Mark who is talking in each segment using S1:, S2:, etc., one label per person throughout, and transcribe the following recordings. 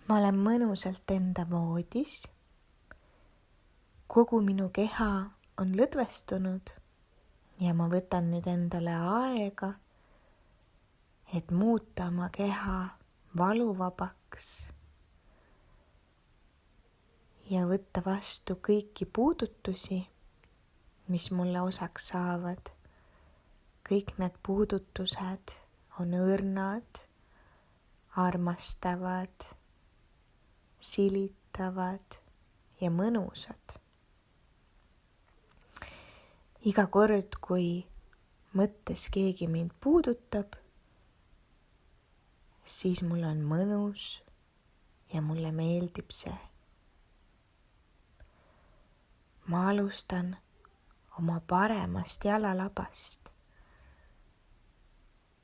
S1: ma olen mõnusalt enda voodis. Kogu minu keha on lõdvestunud ja ma võtan nüüd endale aega, et muuta oma keha valuvabaks ja võtta vastu kõiki puudutusi, mis mulle osaks saavad. Kõik need puudutused on õrnad, armastavad, silitavad ja mõnusad. Iga kord, kui mõttes keegi mind puudutab, siis mul on mõnus ja mulle meeldib see. Ma alustan oma paremast jalalabast.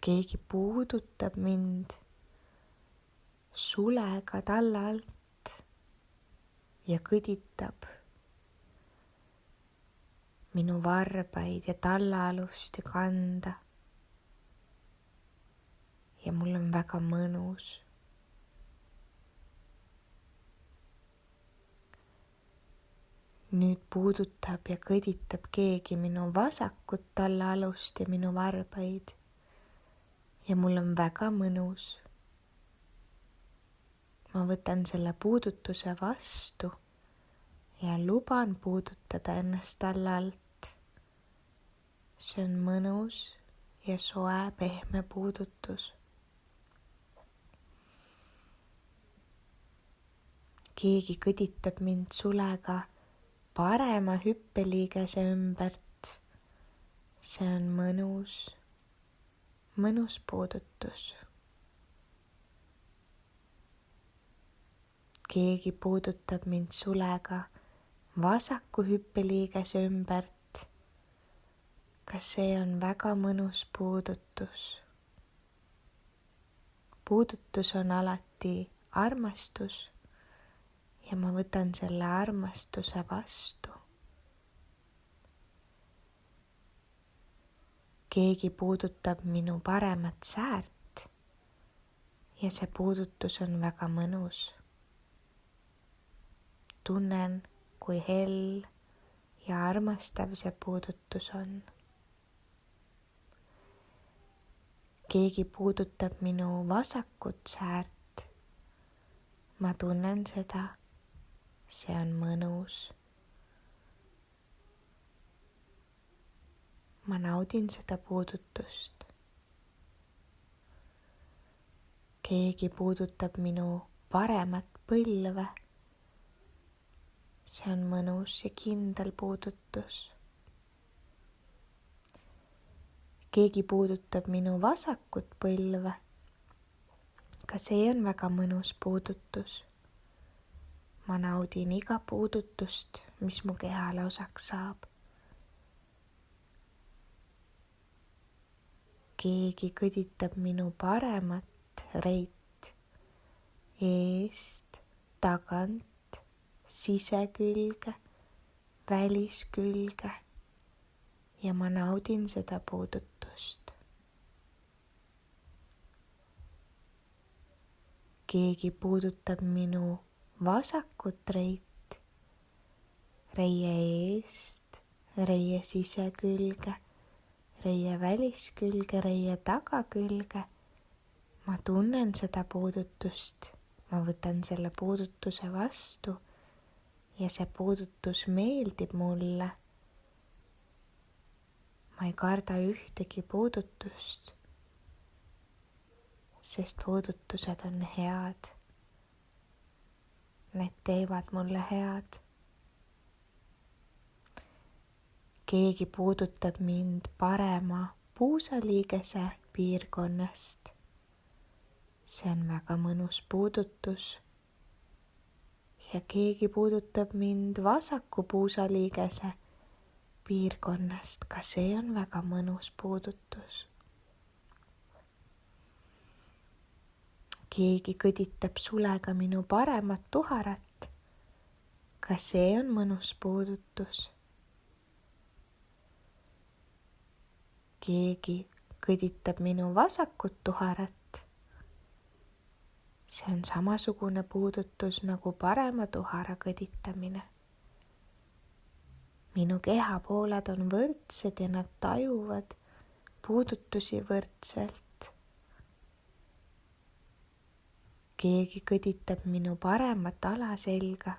S1: Keegi puudutab mind sulega talla alt ja kõditab minu varbaid ja tallaalust ja kanda. Ja mul on väga mõnus. Nüüd puudutab ja kõditab keegi minu vasakut tallaalust ja minu varbaid. Ja mul on väga mõnus. Ma võtan selle puudutuse vastu ja luban puudutada ennast talla alt. See on mõnus ja soe pehme puudutus. Keegi kõditab mind sulega parema hüppeliigese ümbert. See on mõnus puudutus. Keegi puudutab mind sulega vasaku hüppeliigese ümbert. Ka see on väga mõnus puudutus. Puudutus on alati armastus ja ma võtan selle armastuse vastu. Keegi puudutab minu paremat säärt ja see puudutus on väga mõnus. Tunnen, kui hell ja armastav see puudutus on. Keegi puudutab minu vasakut säärt. Ma tunnen seda. See on mõnus. Ma naudin seda puudutust. Keegi puudutab minu paremat põlve. See on mõnus ja kindel puudutus. Keegi puudutab minu vasakut põlve. Ka see on väga mõnus puudutus. Ma naudin iga puudutust, mis mu kehale osaks saab. Keegi kõditab minu paremat reit eest, tagant, sisekülge, väliskülge ja ma naudin seda puudutust. Keegi puudutab minu vasakut reit, reie eest, reie sisekülge, reie väliskülge, reie tagakülge. Ma tunnen seda puudutust, ma võtan selle puudutuse vastu ja see puudutus meeldib mulle. Ma ei karda ühtegi puudutust, sest puudutused on head. Need teevad mulle head. Keegi puudutab mind parema puusaliigese piirkonnast. See on väga mõnus puudutus. Ja keegi puudutab mind vasaku puusaliigese piirkonnast. Ka see on väga mõnus puudutus. Keegi kõditab sulega minu paremat tuharat. Ka see on mõnus puudutus. Keegi kõditab minu vasakut tuharat. see on samasugune puudutus nagu parema tuhara kõditamine. minu kehapooled on võrdsed ja nad tajuvad puudutusi võrdselt. keegi kõditab minu paremat alaselga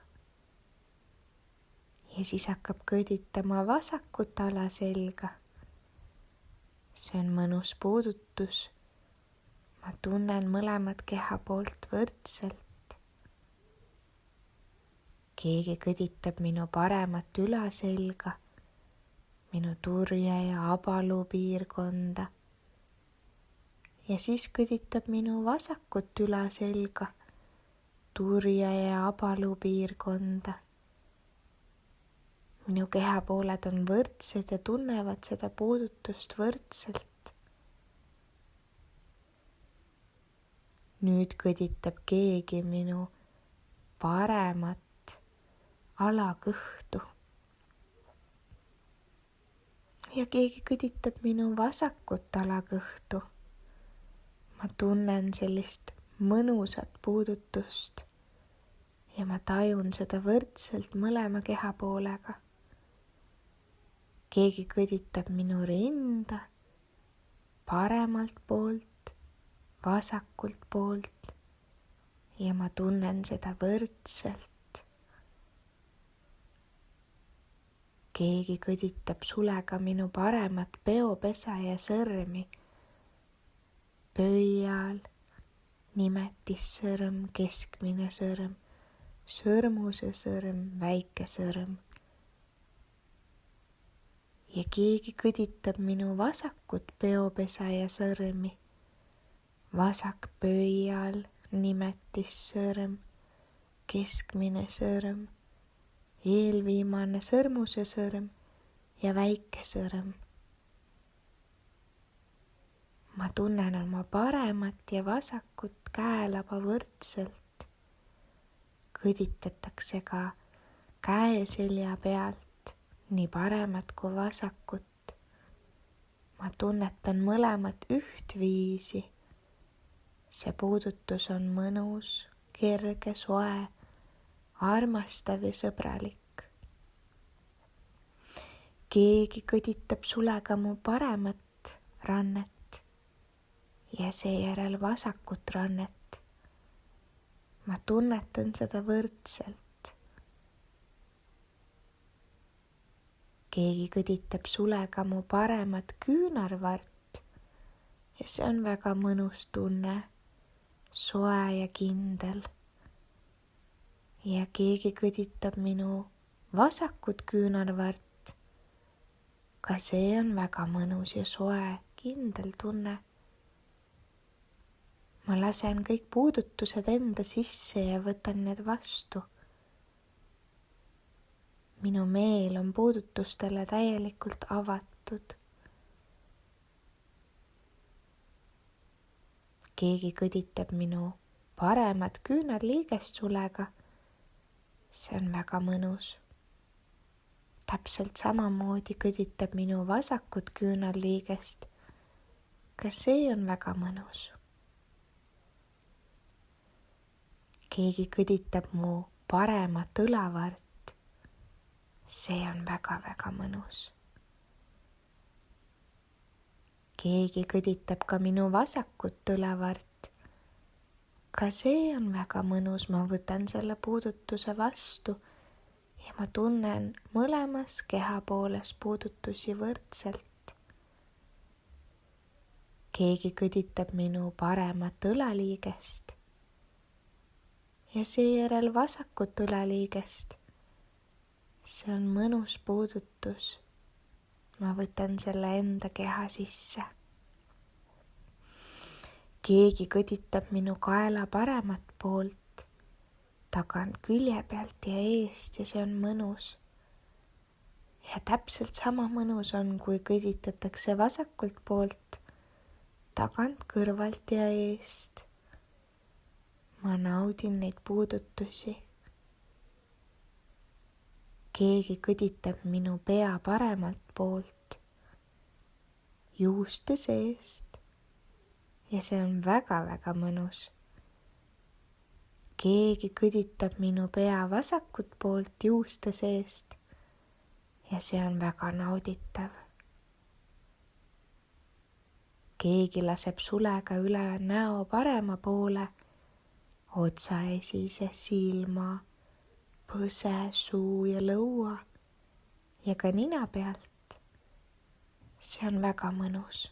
S1: ja siis hakkab kõditama vasakut alaselga. see on mõnus puudutus. ma tunnen mõlemat kehapoolt võrdselt. keegi kõditab minu paremat ülaselga, minu turje ja abaluu piirkonda. ja siis kõditab minu vasakut ülaselga, turje ja abaluu piirkonda. minu kehapooled on võrdsed ja tunnevad seda puudutust võrdselt. nüüd kõditab keegi minu paremat alakõhtu. ja keegi kõditab minu vasakut alakõhtu. ma tunnen sellist mõnusat puudutust ja ma tajun seda võrdselt mõlema kehapoolega. keegi kõditab minu rinda paremalt poolt, vasakult poolt ja ma tunnen seda võrdselt. keegi kõditab sulega minu paremat peopesa ja sõrmi, pöial, nimetissõrm, keskmine sõrm, sõrmuse sõrm, väike sõrm. ja keegi kõditab minu vasakut peopesa ja sõrmi, vasak pöial, nimetissõrm, keskmine sõrm, eelviimane sõrmuse sõrm ja väike sõrm. ma tunnen oma paremat ja vasakut käelaba võrdselt. kõditatakse ka käeselja pealt nii paremat kui vasakut. ma tunnetan mõlemat ühtviisi. see puudutus on mõnus, kerge, soe, armastav ja sõbralik. keegi kõditab sulega mu paremat rannet ja seejärel vasakut rannet. ma tunnetan seda võrdselt. keegi kõditab sulega mu paremat küünarvart ja see on väga mõnus tunne, soe ja kindel. ja keegi kõditab minu vasakut küünarvart. ka see on väga mõnus ja soe, kindel tunne. ma lasen kõik puudutused enda sisse ja võtan need vastu. minu meel on puudutustele täielikult avatud. keegi kõditab minu paremat küünarliigest sulega. see on väga mõnus. täpselt samamoodi kõditab minu vasakut küünarliigest. ka see on väga mõnus. keegi kõditab mu paremat õlavart. see on väga-väga mõnus. keegi kõditab ka minu vasakut õlavart. ka see on väga mõnus, ma võtan selle puudutuse vastu ja ma tunnen mõlemas kehapooles puudutusi võrdselt. keegi kõditab minu paremat õlaliigest ja seejärel vasakut õlaliigest. see on mõnus puudutus. ma võtan selle enda keha sisse. keegi kõditab minu kaela paremat poolt, tagant, külje pealt ja eest ja see on mõnus. ja täpselt sama mõnus on, kui kõditatakse vasakult poolt, tagant, kõrvalt ja eest. ma naudin neid puudutusi. keegi kõditab minu pea paremalt poolt, juuste seest ja see on väga-väga mõnus. keegi kõditab minu pea vasakut poolt juuste seest ja see on väga nauditav. Keegi laseb sulega üle näo parema poole, otsaesise, silma, põse, suu ja lõua ja ka nina pealt. See on väga mõnus.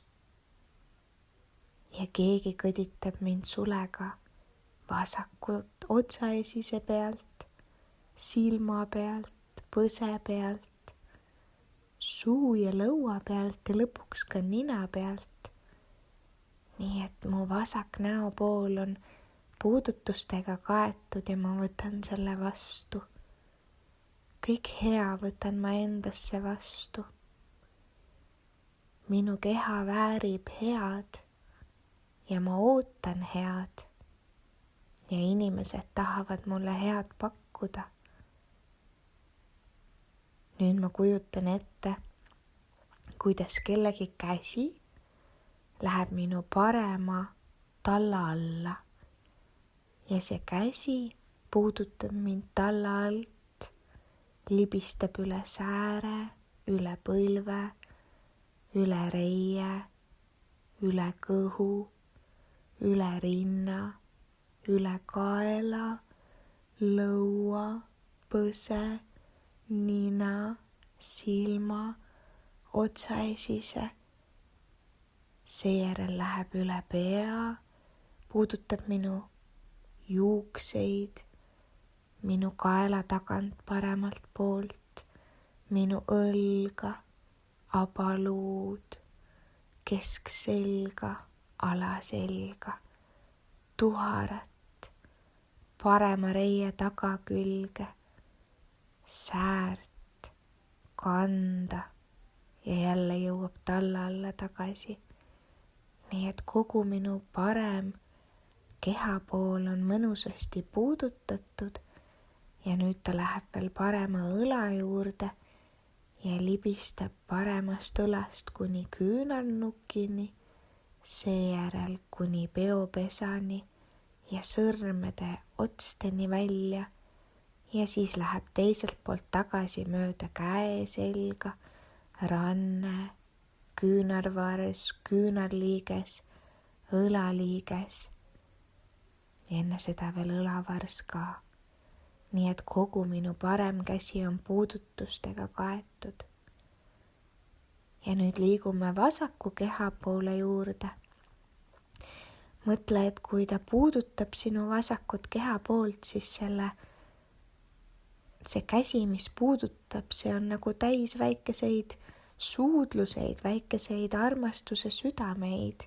S1: Ja keegi kõditab mind sulega vasakut otsaesise pealt, silma pealt, põse pealt, suu ja lõua pealt ja lõpuks ka nina pealt. Nii et mu vasak näopool on puudutustega kaetud ja ma võtan selle vastu. Kõik hea võtan ma endasse vastu. Minu keha väärib head ja ma ootan head. Ja inimesed tahavad mulle head pakkuda. Nüüd ma kujutan ette, kuidas kellegi käsi läheb minu parema talla alla ja see käsi puudutab mind talla alt, libistab üle sääre, üle põlve, üle reie, üle kõhu, üle rinna, üle kaela, lõua, põse, nina, silma, otsaesise. Seejärel läheb üle pea, puudutab minu juukseid, minu kaela tagant paremalt poolt, minu õlga, abaluud, keskselga, alaselga, tuharat, parema reie tagakülge, säärt, kanda ja jälle jõuab talla alla tagasi. Nii et kogu minu parem kehapool on mõnusasti puudutatud ja nüüd ta läheb veel parema õla juurde ja libistab paremast õlast kuni küünarnukini, seejärel kuni peopesani ja sõrmede otsteni välja ja siis läheb teiselt poolt tagasi mööda käeselga, ranne, küünarvars, küünarliiges, õlaliiges ja enne seda veel õlavars ka. Nii et kogu minu parem käsi on puudutustega kaetud. Ja nüüd liigume vasaku keha poole juurde. Mõtle, et kui ta puudutab sinu vasakut keha poolt, siis see käsi, mis puudutab, see on nagu täis väikeseid suudluseid, väikeseid armastuse südameid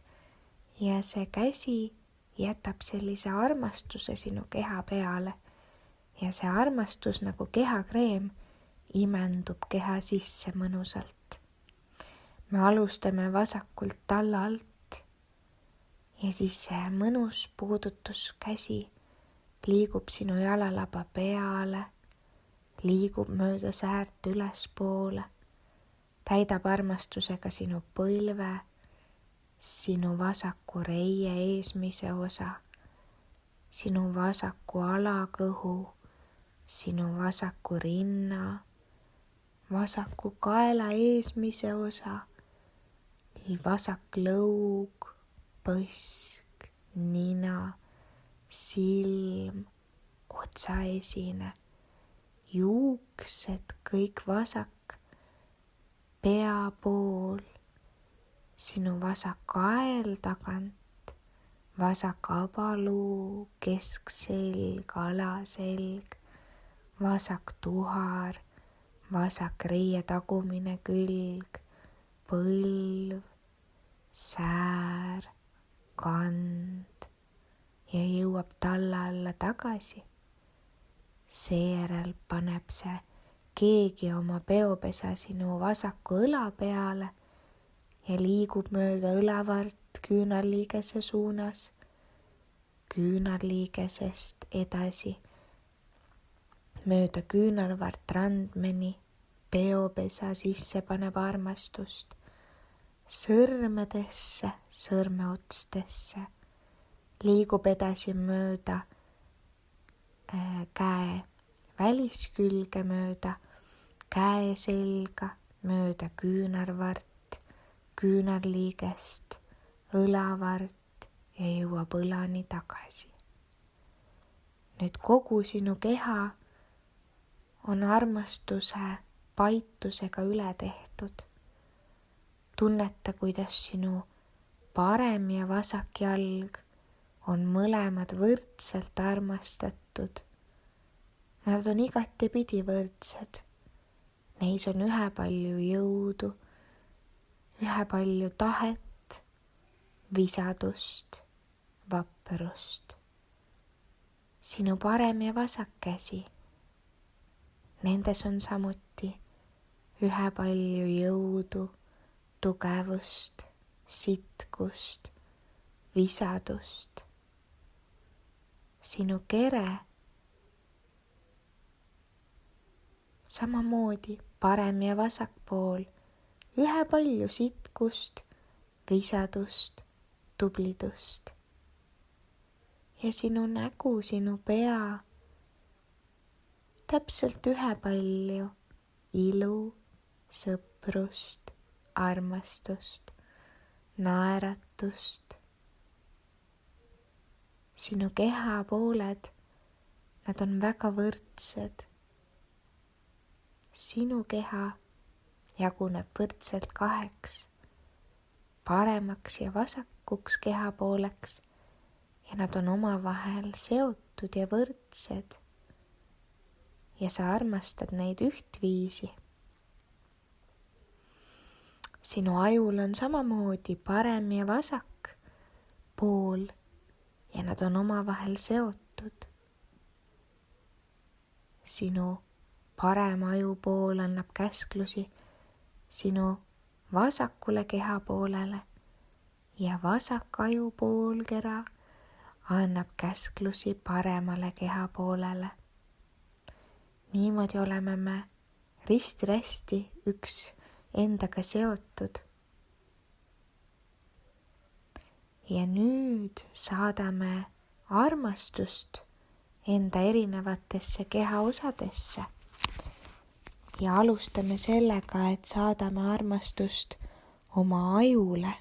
S1: ja see käsi jätab sellise armastuse sinu keha peale ja see armastus nagu kehakreem imendub keha sisse mõnusalt. Me alustame vasakult talla alt ja siis see mõnus puudutuskäsi liigub sinu jalalaba peale, liigub mööda säärt ülespoole, täidab armastusega sinu põlve, sinu vasaku reie eesmise osa, sinu vasaku alakõhu, sinu vasaku rinna, vasaku kaela eesmise osa, vasak lõug, põsk, nina, silm, otsaesine, juuksed, kõik vasak, pea pool, sinu vasak kael tagant, vasak abaluu, keskselg, alaselg, vasak tuhar, vasak reie tagumine külg, põlv, säär, kand ja jõuab talla alla tagasi. Seejärel paneb see keegi oma peopesa sinu vasaku õla peale ja liigub mööda õlavart küünarliigese suunas, küünarliigesest edasi, mööda küünarvart randmeni, peopesa sisse paneb armastust, sõrmedesse, sõrmeotstesse, liigub edasi mööda käe väliskülge mööda käe selga, mööda küünarvart, küünarliigest, õlavart ja jõuab õlani tagasi. Nüüd kogu sinu keha on armastuse paitusega üle tehtud. Tunneta, kuidas sinu parem ja vasak jalg on mõlemad võrdselt armastatud. Nad on igatepidi võrdsed. Neis on ühepalju jõudu, ühepalju tahet, visadust, vapperust. Sinu parem ja vasak käsi. Nendes on samuti ühepalju jõudu, tugevust, sitkust, visadust. Sinu kere samamoodi parem ja vasak pool, ühepalju sitkust, visadust, tublidust. Ja sinu nägu, sinu pea, täpselt ühepalju ilu, sõprust, armastust, naeratust. Sinu kehapooled, nad on väga võrdsed. Sinu keha jaguneb võrdselt kaheks, paremaks ja vasakuks kehapooleks ja nad on omavahel seotud ja võrdsed ja sa armastad neid ühtviisi. Sinu ajul on samamoodi parem ja vasak pool ja nad on omavahel seotud. Sinu parem ajupool annab käsklusi sinu vasakule kehapoolele ja vasak ajupoolkera annab käsklusi paremale kehapoolele. Niimoodi oleme me risti-rästi üks endaga seotud. Ja nüüd saadame armastust enda erinevatesse kehaosadesse. Ja alustame sellega, et saadame armastust oma ajule.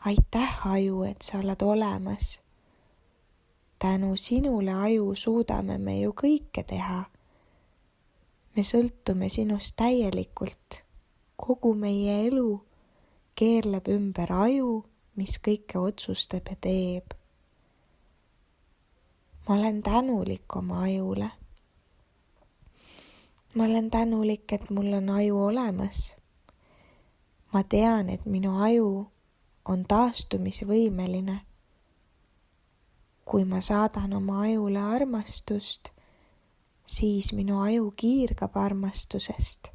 S1: Aitäh, aju, et sa oled olemas. Tänu sinule, aju, suudame me ju kõike teha. Me sõltume sinust täielikult. Kogu meie elu keerleb ümber aju, mis kõike otsustab ja teeb. Ma olen tänulik oma ajule. Ma olen tänulik, et mul on aju olemas. Ma tean, et minu aju on taastumisvõimeline. Kui ma saadan oma ajule armastust, siis minu aju kiirgab armastusest.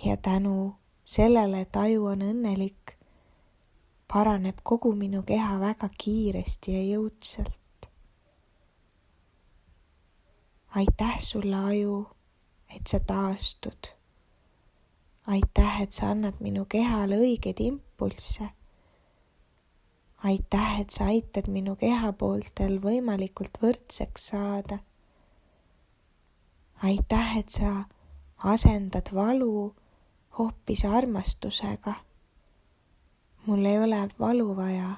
S1: Ja tänu sellele, et aju on õnnelik, paraneb kogu minu keha väga kiiresti ja jõudsalt. Aitäh sulle, aju, et sa taastud. Aitäh, et sa annad minu kehale õigeid impulsse. Aitäh, et sa aitad minu kehapooltel võimalikult võrdseks saada. Aitäh, et sa asendad valu hoopis armastusega. Mul ei ole valu vaja.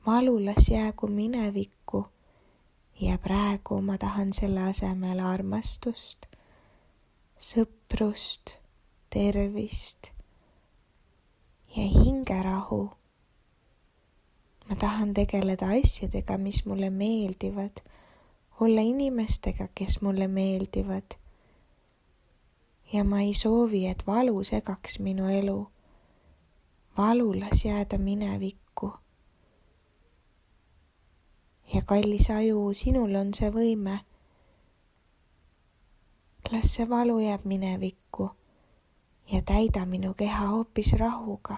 S1: Valu las jäägu minevikku ja praegu ma tahan selle asemel armastust, sõprust, tervist ja hingerahu. Ma tahan tegeleda asjadega, mis mulle meeldivad, olla inimestega, kes mulle meeldivad. Ja ma ei soovi, et valu segaks minu elu. Valu las jääda minevikku. Ja kallis aju, sinul on see võime. Las see valu jääb minevikku ja täida minu keha hoopis rahuga.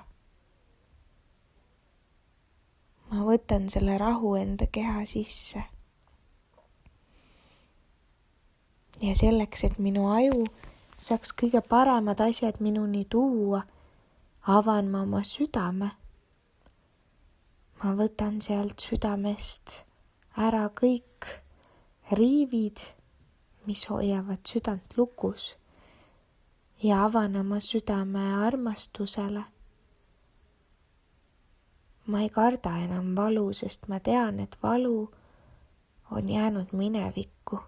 S1: Ma võtan selle rahu enda keha sisse. Ja selleks, et minu aju saaks kõige paremad asjad minuni tuua, avan ma oma südame. Ma võtan sealt südamest ära kõik riivid, mis hoiavad südant lukus, ja avan oma südame armastusele. Ma ei karda enam valu, sest ma tean, et valu on jäänud minevikku.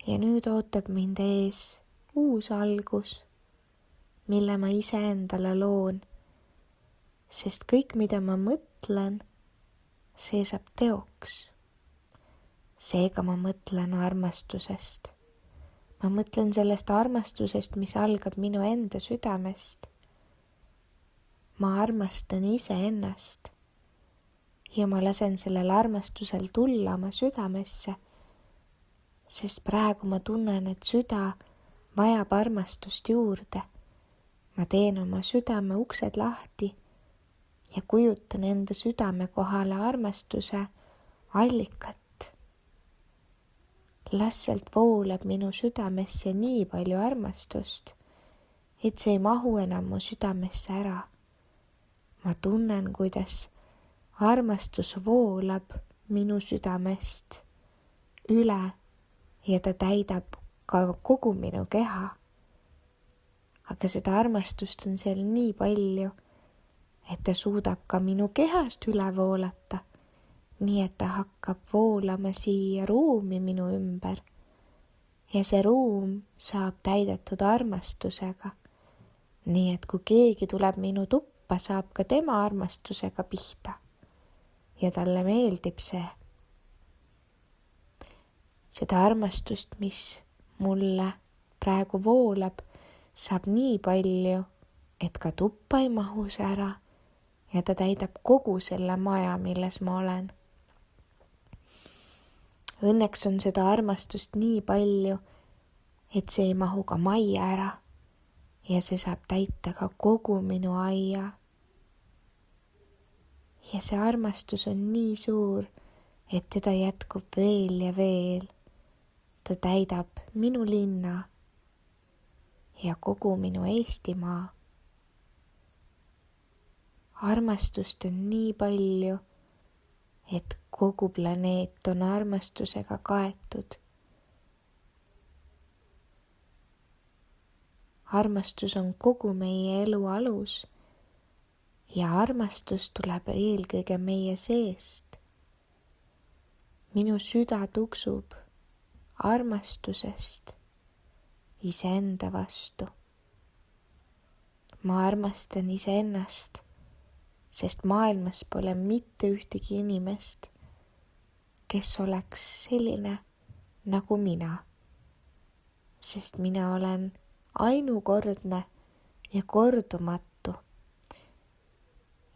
S1: Ja nüüd ootab mind ees uus algus, mille ma iseendale loon, sest kõik, mida ma mõtlen, see saab teoks. Seega ma mõtlen armastusest. Ma mõtlen sellest armastusest, mis algab minu enda südamest. Ma armastan iseennast ja ma lasen sellel armastusel tulla oma südamesse, sest praegu ma tunnen, et süda vajab armastust juurde. Ma teen oma südame uksed lahti ja kujutan enda südame kohale armastuse allikat. Lihtsalt voolab minu südamesse nii palju armastust, et see ei mahu enam mu südamesse ära. Ma tunnen, kuidas armastus voolab minu südamest üle ja ta täidab ka kogu minu keha. Aga seda armastust on seal nii palju, et ta suudab ka minu kehast üle voolata, nii et ta hakkab voolama siia ruumi minu ümber. Ja see ruum saab täidetud armastusega, nii et kui keegi tuleb minu tuppa, saab ka tema armastusega pihta ja talle meeldib see. Seda armastust, mis mulle praegu voolab, saab nii palju, et ka tuppa ei mahu see ära ja ta täidab kogu selle maja, milles ma olen. Õnneks on seda armastust nii palju, et see ei mahu ka majja ära ja see saab täita ka kogu minu aia. Ja see armastus on nii suur, et teda jätkub veel ja veel. Ta täidab minu linna ja kogu minu Eestimaa. Armastust on nii palju, et kogu planeet on armastusega kaetud. Armastus on kogu meie elu alus ja armastus tuleb eelkõige meie seest. Minu süda tuksub armastusest iseenda vastu. Ma armastan iseennast, sest maailmas pole mitte ühtegi inimest, kes oleks selline nagu mina. Sest mina olen ainukordne ja kordumatu.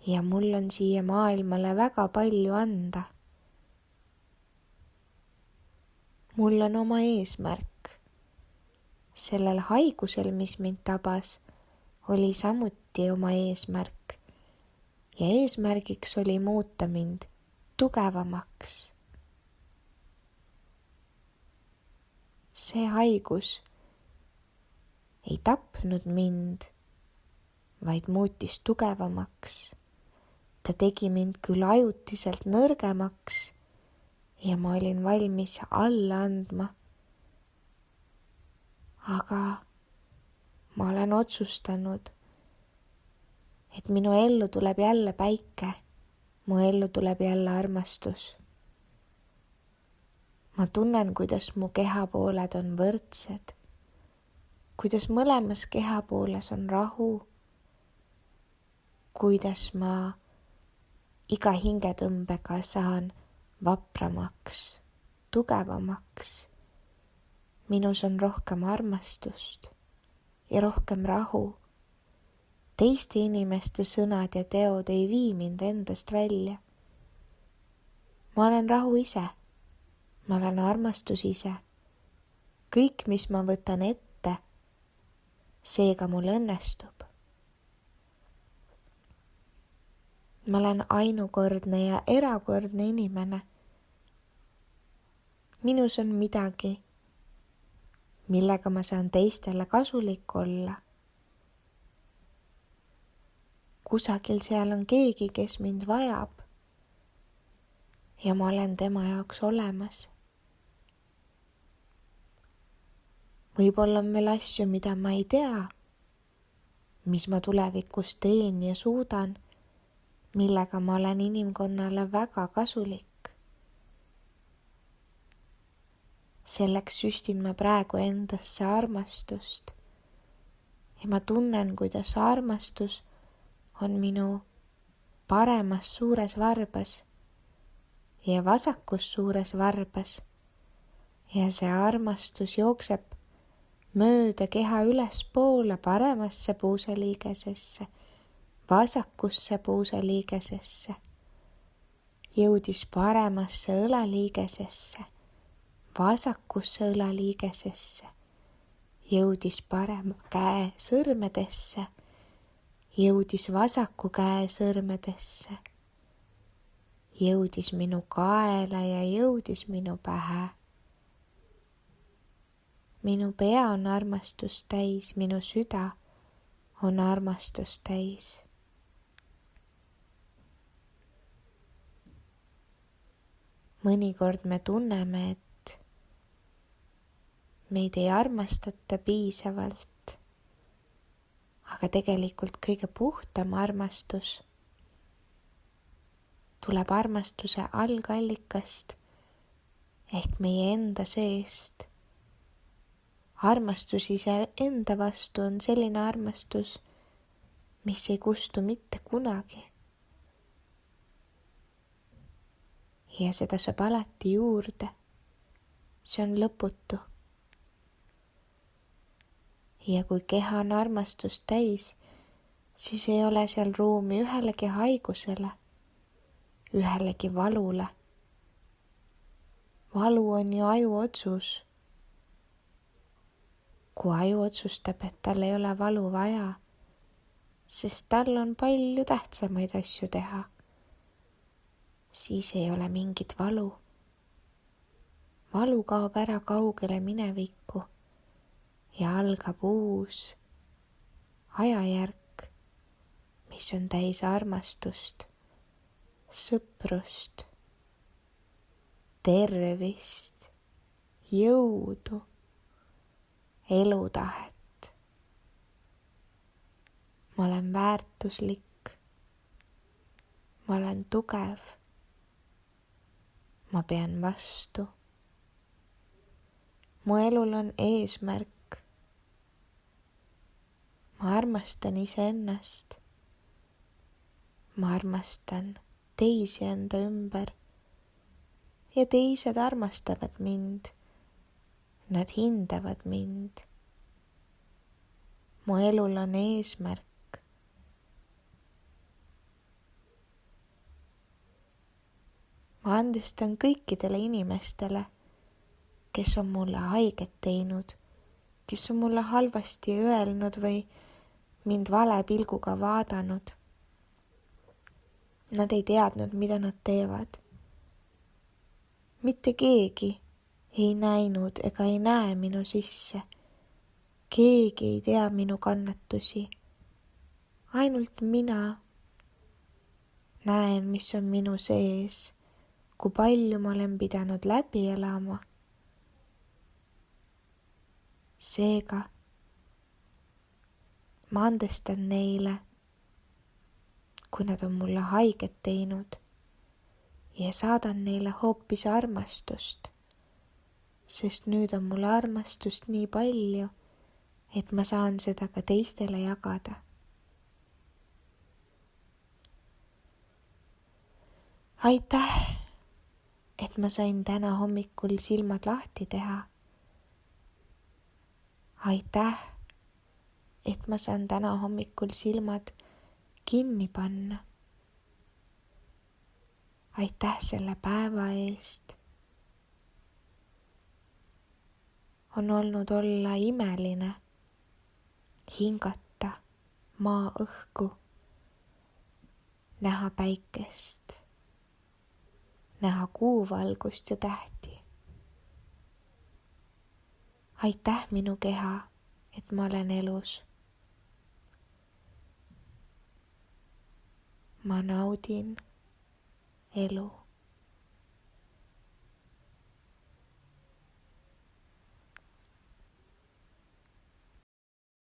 S1: Ja mul on siia maailmale väga palju anda. Mul on oma eesmärk. Sellel haigusel, mis mind tabas, oli samuti oma eesmärk. Ja eesmärgiks oli muuta mind tugevamaks. See haigus ei tapnud mind, vaid muutis tugevamaks. Ta tegi mind küll ajutiselt nõrgemaks ja ma olin valmis alla andma. Aga ma olen otsustanud, et minu ellu tuleb jälle päike, mu ellu tuleb jälle armastus. Ma tunnen, kuidas mu kehapooled on võrdsed, kuidas mõlemas kehapooles on rahu, kuidas ma iga hingetõmbega saan vapramaks, tugevamaks. Minus on rohkem armastust ja rohkem rahu. Teiste inimeste sõnad ja teod ei vii mind endast välja. Ma olen rahu ise. Ma olen armastus ise. Kõik, mis ma võtan ette, seega mul õnnestub. Ma olen ainukordne ja erakordne inimene. Minus on midagi, millega ma saan teistele kasulik olla. Kusagil seal on keegi, kes mind vajab. ja ma olen tema jaoks olemas. Võib-olla on veel asju, mida ma ei tea, mis ma tulevikus teen ja suudan, millega ma olen inimkonnale väga kasulik. Selleks süstin ma praegu endasse armastust ja ma tunnen, kuidas armastus on minu paremas suures varbas ja vasakus suures varbas ja see armastus jookseb mööda keha ülespoole paremasse puusaliigesesse, vasakusse puusaliigesesse, jõudis paremasse õlaliigesesse, vasakusse õlaliigesesse, jõudis parema käe sõrmedesse, jõudis vasaku käe sõrmedesse, jõudis minu kaela ja jõudis minu pähe. Minu pea on armastust täis, minu süda on armastust täis. Mõnikord me tunneme, et meid ei armastata piisavalt, aga tegelikult kõige puhtam armastus tuleb armastuse algallikast ehk meie enda seest. Armastus iseenda vastu on selline armastus, mis ei kustu mitte kunagi. Ja seda saab alati juurde. See on lõputu. Ja kui keha on armastust täis, siis ei ole seal ruumi ühelegi haigusele, ühelegi valule. Valu on ju aju otsus. Kui aju otsustab, et tal ei ole valu vaja, sest tal on palju tähtsamaid asju teha, siis ei ole mingit valu. Valu kaob ära kaugele minevikku ja algab uus ajajärk, mis on täis armastust, sõprust, tervist, jõudu, elutahet. Ma olen väärtuslik. Ma olen tugev. Ma pean vastu. Mu elul on eesmärk. Ma armastan iseennast. Ma armastan teisi enda ümber ja teised armastavad mind. Nad hindavad mind. Mu elul on eesmärk. Ma andestan kõikidele inimestele, kes on mulle haiget teinud, kes on mulle halvasti öelnud või mind vale pilguga vaadanud. Nad ei teadnud, mida nad teevad. Mitte keegi ei näinud ega ei näe minu sisse. Keegi ei tea minu kannatusi. Ainult mina näen, mis on minu sees, kui palju ma olen pidanud läbi elama. Seega ma andestan neile, kui nad on mulle haiget teinud ja saadan neile hoopis armastust. Sest nüüd on mul armastust nii palju, et ma saan seda ka teistele jagada. Aitäh, et ma sain täna hommikul silmad lahti teha. Aitäh, et ma saan täna hommikul silmad kinni panna. Aitäh selle päeva eest. On olnud olla imeline, hingata maa õhku, näha päikest, näha kuuvalgust ja tähti. Aitäh minu keha, et ma olen elus. Ma naudin elu.